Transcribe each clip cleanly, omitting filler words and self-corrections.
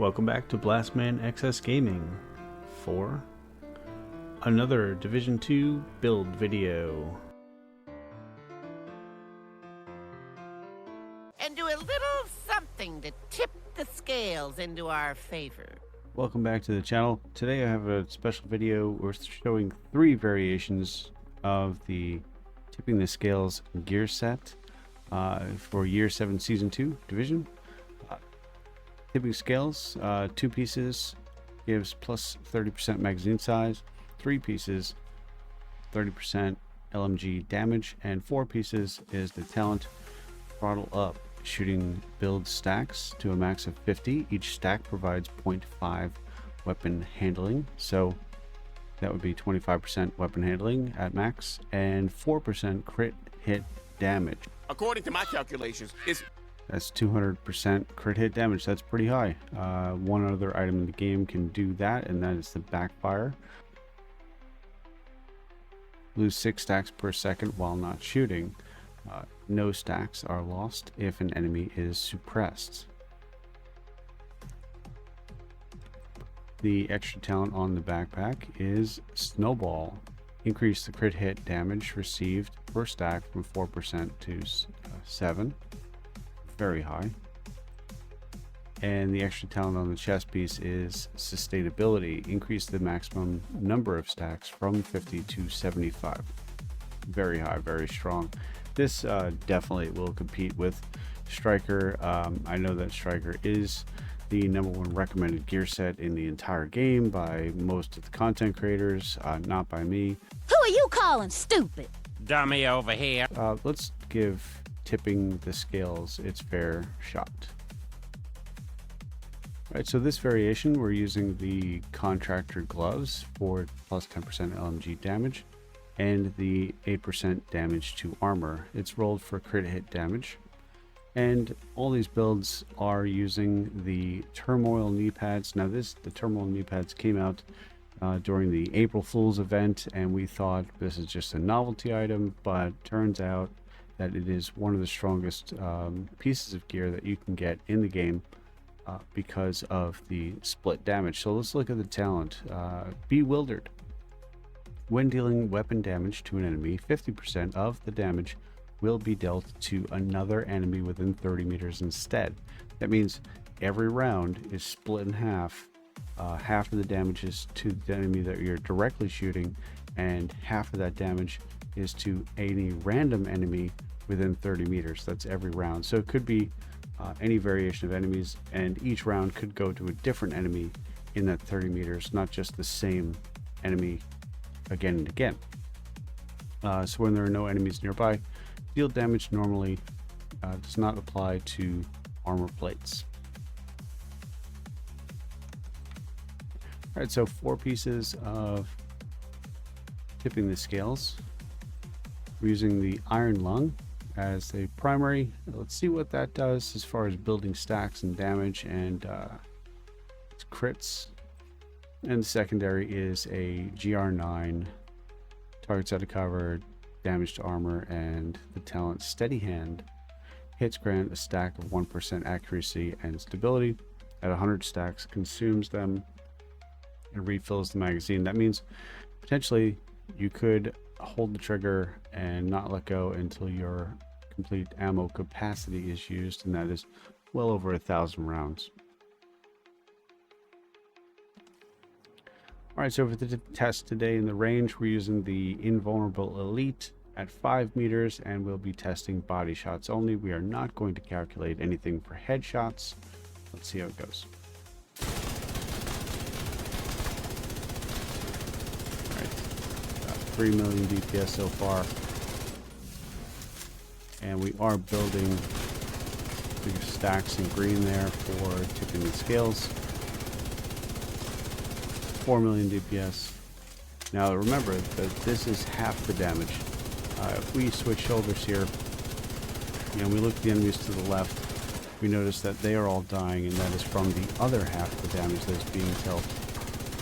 Welcome back to Blastman XS Gaming for another Division 2 build video. And do a little something to tip the scales into our favor. Welcome back to the channel. Today I have a special video. We're showing 3 variations of the tipping the scales gear set for Year 7 Season 2 Division. Tipping scales, 2 pieces gives plus 30% magazine size, 3 pieces 30% LMG damage, and 4 pieces is the talent throttle up. Shooting build stacks to a max of 50. Each stack provides 0.5 weapon handling, so that would be 25% weapon handling at max and 4% crit hit damage. According to my calculations, that's 200% crit hit damage. That's pretty high. One other item in the game can do that, and that is the backfire. Lose 6 stacks per second while not shooting. No stacks are lost if an enemy is suppressed. The extra talent on the backpack is Snowball. Increase the crit hit damage received per stack from 4% to 7. Very high. And the extra talent on the chest piece is Sustainability. Increase the maximum number of stacks from 50 to 75. Very high, very strong. This definitely will compete with Striker. I know that Striker is the #1 recommended gear set in the entire game by most of the content creators, not by me. Who are you calling stupid? dummy over here. Let's give tipping the scales its fair shot. Alright, so this variation we're using the contractor gloves for plus 10% LMG damage and the 8% damage to armor. It's rolled for crit hit damage, and all these builds are using the Turmoil knee pads. Now the Turmoil knee pads came out during the April Fool's event, and we thought this is just a novelty item, but turns out that it is one of the strongest pieces of gear that you can get in the game because of the split damage. So let's look at the talent. Bewildered. When dealing weapon damage to an enemy, 50% of the damage will be dealt to another enemy within 30 meters instead. That means every round is split in half. Half of the damage is to the enemy that you're directly shooting, and half of that damage is to any random enemy within 30 meters. That's every round. So it could be any variation of enemies, and each round could go to a different enemy in that 30 meters, not just the same enemy again and again. So when there are no enemies nearby, field damage normally does not apply to armor plates. Alright, so 4 pieces of tipping the scales. We're using the Iron Lung as a primary. Let's see what that does as far as building stacks and damage and crits. And the secondary is a GR9, targets out of cover, damage to armor, and the talent Steady Hand. Hits grant a stack of 1% accuracy and stability. At 100 stacks, consumes them and refills the magazine. That means potentially you could hold the trigger and not let go until your complete ammo capacity is used, and that is well over 1,000 rounds. Alright, so for the test today in the range, we're using the Invulnerable Elite at 5 meters, and we'll be testing body shots only. We are not going to calculate anything for headshots. Let's see how it goes. Alright, 3 million DPS so far. And we are building big stacks in green there for tipping the scales. 4 million DPS. Now remember that this is half the damage. If we switch shoulders here, and we look at the enemies to the left, we notice that they are all dying, and that is from the other half of the damage that is being dealt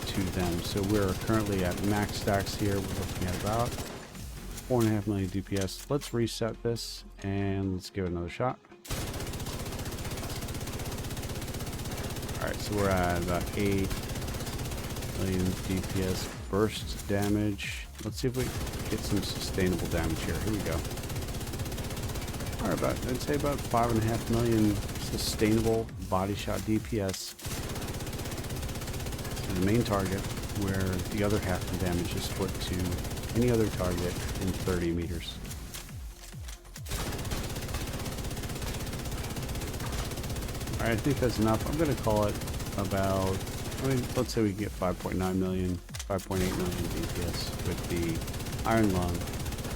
to them. So we're currently at max stacks here. We're looking at about 4.5 million DPS. Let's reset this and let's give it another shot. Alright, so we're at about 8 million DPS burst damage. Let's see if we get some sustainable damage here. Here we go. Alright, I'd say about 5.5 million sustainable body shot DPS to the main target, where the other half of the damage is split to any other target in 30 meters. Alright, I think that's enough. I'm going to call it about, I mean, let's say we get 5.9 million, 5.8 million DPS with the Iron Lung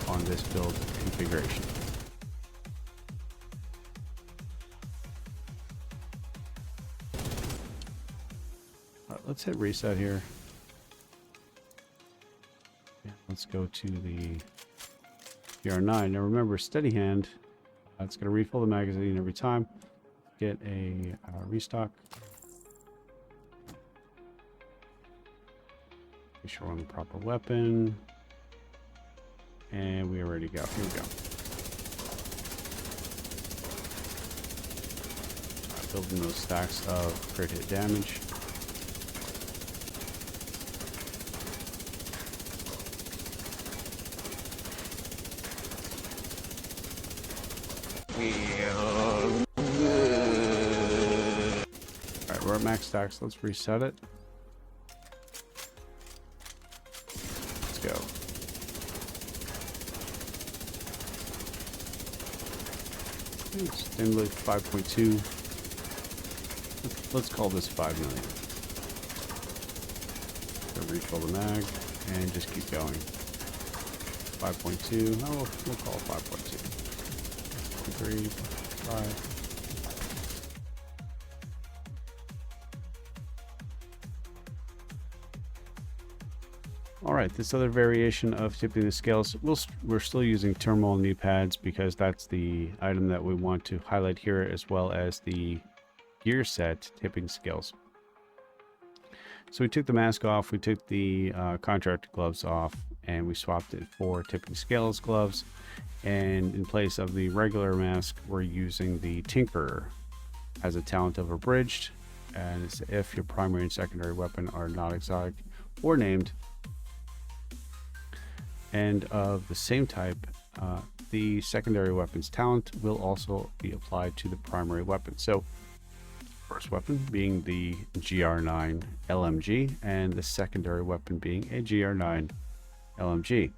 on this build configuration. Let's hit reset here. Yeah, let's go to the GR9. Now remember, steady hand. It's going to refill the magazine every time. Get a restock. Make sure we're on the proper weapon. And we are ready to go. Here we go. Building those stacks of crit hit damage. Alright, we're at max stacks. Let's reset it. Let's go. Stimulate 5.2. Let's call this 5 million. So refill the mag and just keep going. 5.2. Oh, we'll call it 5.2. 3, 5. All right, this other variation of tipping the scales, we're still using terminal knee pads because that's the item that we want to highlight here, as well as the gear set tipping scales. So we took the mask off, we took the contractor gloves off, and we swapped it for tipping scales gloves. And in place of the regular mask, we're using the Tinkerer as a talent of Abridged, and it's if your primary and secondary weapon are not exotic or named, and of the same type, the secondary weapon's talent will also be applied to the primary weapon. So first weapon being the GR9 LMG, and the secondary weapon being a GR9 LMG.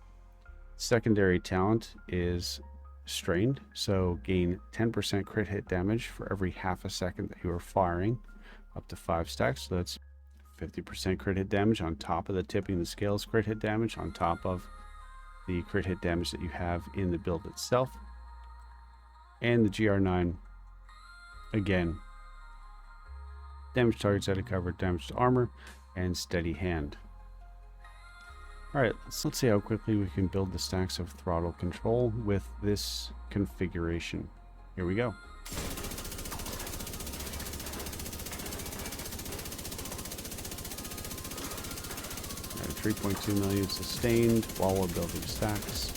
Secondary talent is strained, so gain 10% crit hit damage for every half a second that you are firing, up to 5 stacks. So that's 50% crit hit damage on top of the tipping the scales crit hit damage, on top of the crit hit damage that you have in the build itself. And the GR9, again, damage targets that are covered, damage to armor, and steady hand. Alright, let's see how quickly we can build the stacks of throttle control with this configuration. Here we go. Alright, 3.2 million sustained while we're building stacks.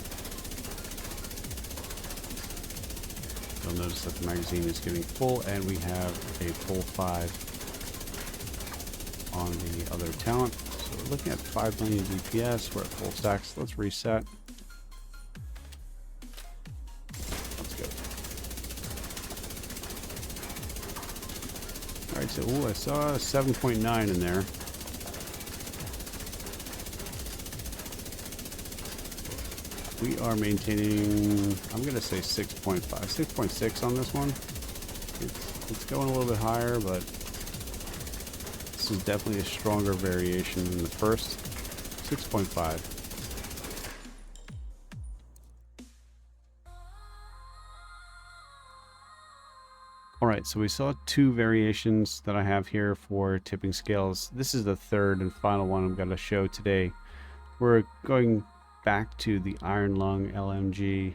You'll notice that the magazine is getting full, and we have a full 5 on the other talent. So we're looking at 5 million DPS. We're at full stacks. Let's reset. Let's go. Alright, so I saw 7.9 in there. We are maintaining, I'm going to say 6.5, 6.6 on this one. It's going a little bit higher, but this is definitely a stronger variation than the first. 6.5. Alright, so we saw 2 variations that I have here for tipping scales. This is the third and final one I'm going to show today. We're going back to the Iron Lung LMG.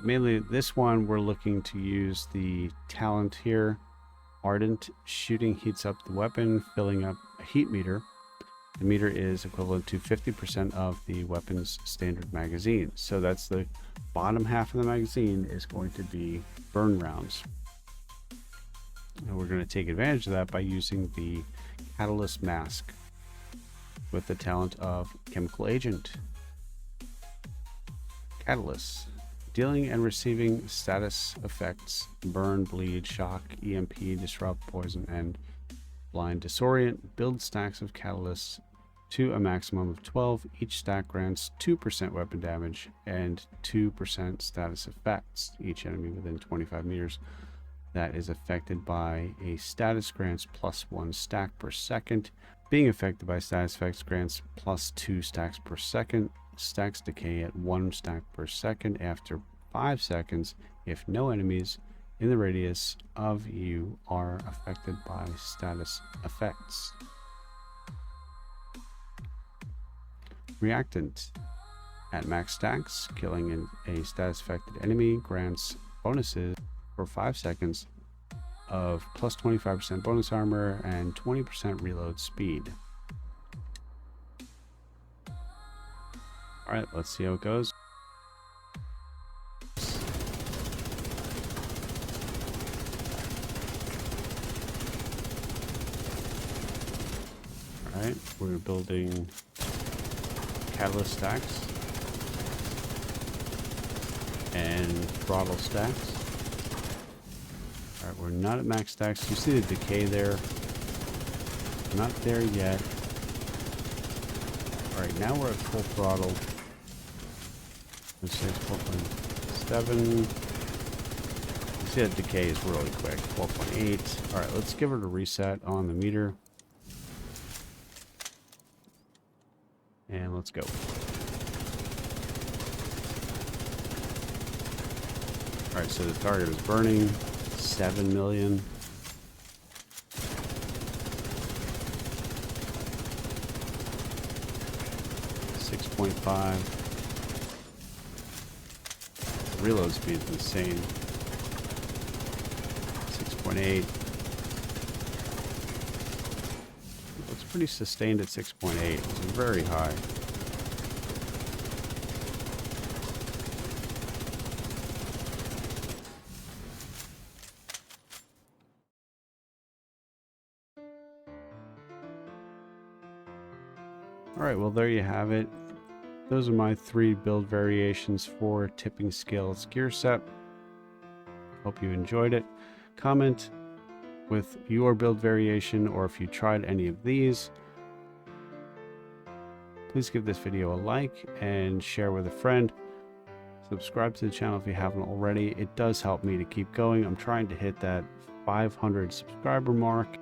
Mainly this one, we're looking to use the talent here. Ardent shooting heats up the weapon, filling up a heat meter. The meter is equivalent to 50% of the weapon's standard magazine. So that's the bottom half of the magazine is going to be burn rounds. And we're going to take advantage of that by using the Catalyst Mask with the talent of Chemical Agent. Catalyst. Dealing and receiving status effects: burn, bleed, shock, EMP, disrupt, poison, and blind, disorient. Build stacks of catalysts to a maximum of 12. Each stack grants 2% weapon damage and 2% status effects. Each enemy within 25 meters that is affected by a status grants +1 stack per second. Being affected by status effects grants +2 stacks per second. Stacks decay at 1 stack per second after 5 seconds if no enemies in the radius of you are affected by status effects. Reactant. At max stacks, killing a status affected enemy grants bonuses for 5 seconds of +25% bonus armor and 20% reload speed. Alright, let's see how it goes. Alright, we're building catalyst stacks and throttle stacks. Alright, we're not at max stacks. You see the decay there. Not there yet. Alright, now we're at full throttle. Let's say it's 4.7. You see that decay is really quick. 4.8. Alright, let's give it a reset on the meter. And let's go. Alright, so the target is burning. 7 million. .5. Reload speed is insane. 6.8. Looks pretty sustained at 6.8. It's very high. Alright, well there you have it. Those are my 3 build variations for Tipping Scales gear set. Hope you enjoyed it. Comment with your build variation or if you tried any of these. Please give this video a like and share with a friend. Subscribe to the channel if you haven't already. It does help me to keep going. I'm trying to hit that 500 subscriber mark.